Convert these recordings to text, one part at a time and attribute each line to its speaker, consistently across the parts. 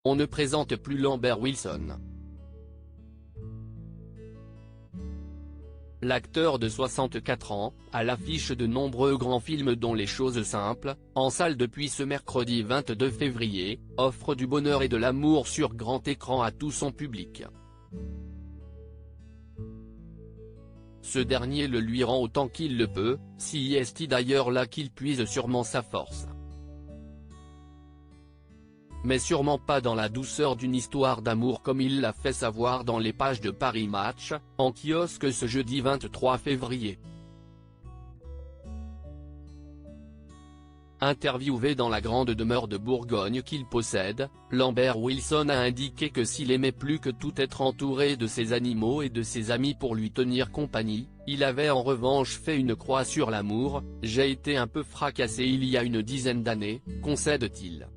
Speaker 1: On ne présente plus Lambert Wilson. L'acteur de 64 ans, à l'affiche de nombreux grands films dont Les choses simples, en salle depuis ce mercredi 22 février, offre du bonheur et de l'amour sur grand écran à tout son public. Ce dernier le lui rend autant qu'il le peut, si est d'ailleurs là qu'il puise sûrement sa force. Mais sûrement pas dans la douceur d'une histoire d'amour comme il l'a fait savoir dans les pages de Paris Match, en kiosque ce jeudi 23 février. Interviewé dans la grande demeure de Bourgogne qu'il possède, Lambert Wilson a indiqué que s'il aimait plus que tout être entouré de ses animaux et de ses amis pour lui tenir compagnie, il avait en revanche fait une croix sur l'amour. « J'ai été un peu fracassé il y a une dizaine d'années », concède-t-il.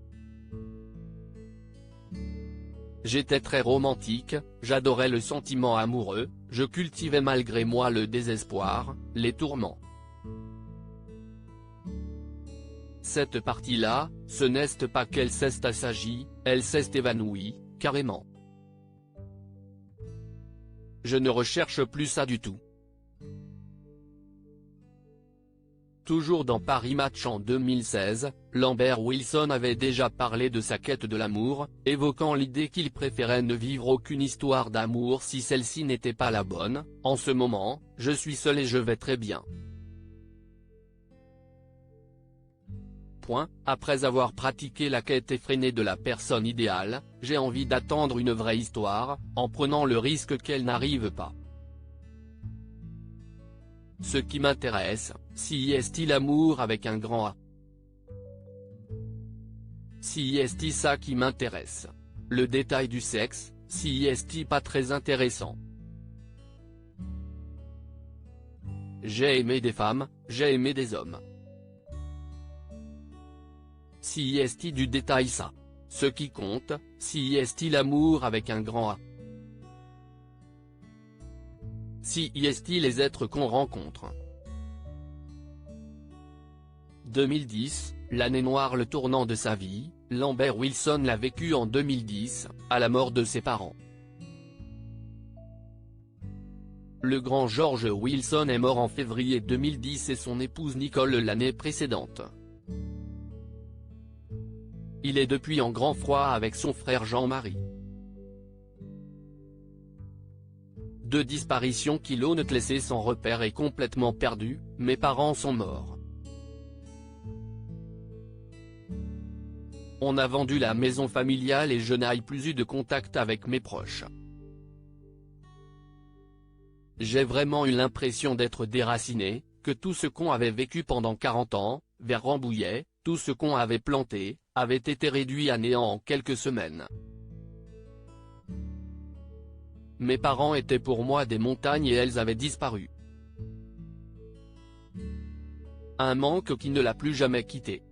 Speaker 1: J'étais très romantique, j'adorais le sentiment amoureux, je cultivais malgré moi le désespoir, les tourments. Cette partie-là, ce n'est pas qu'elle s'est assagie, elle s'est évanouie, carrément. Je ne recherche plus ça du tout. Toujours dans Paris Match en 2016, Lambert Wilson avait déjà parlé de sa quête de l'amour, évoquant l'idée qu'il préférait ne vivre aucune histoire d'amour si celle-ci n'était pas la bonne. « En ce moment, je suis seul et je vais très bien. Après avoir pratiqué la quête effrénée de la personne idéale, j'ai envie d'attendre une vraie histoire, en prenant le risque qu'elle n'arrive pas. Ce qui m'intéresse, si est l'amour avec un grand A. Si est ça qui m'intéresse. Le détail du sexe, si est pas très intéressant. J'ai aimé des femmes, j'ai aimé des hommes. Si est du détail ça. Ce qui compte, si est l'amour avec un grand A. Si est les êtres qu'on rencontre. 2010, l'année noire, le tournant de sa vie, Lambert Wilson l'a vécu en 2010, à la mort de ses parents. Le grand George Wilson est mort en février 2010 et son épouse Nicole l'année précédente. Il est depuis en grand froid avec son frère Jean-Marie. Deux disparitions qui l'ont laissé sans repère et complètement perdu. Mes parents sont morts. On a vendu la maison familiale et je n'ai plus eu de contact avec mes proches. J'ai vraiment eu l'impression d'être déraciné, que tout ce qu'on avait vécu pendant 40 ans, vers Rambouillet, tout ce qu'on avait planté, avait été réduit à néant en quelques semaines. Mes parents étaient pour moi des montagnes et elles avaient disparu. Un manque qui ne l'a plus jamais quitté.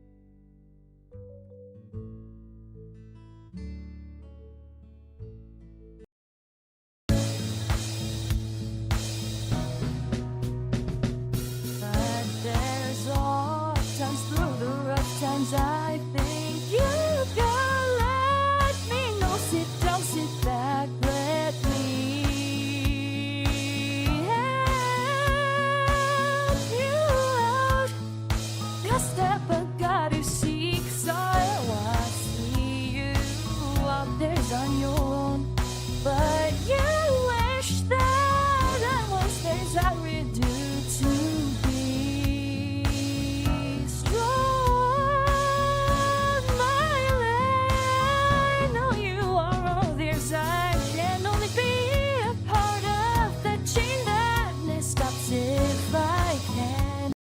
Speaker 2: I think you can let me know. Sit down, sit back, let me help you out. The step I gotta seek, so I see you out there's on your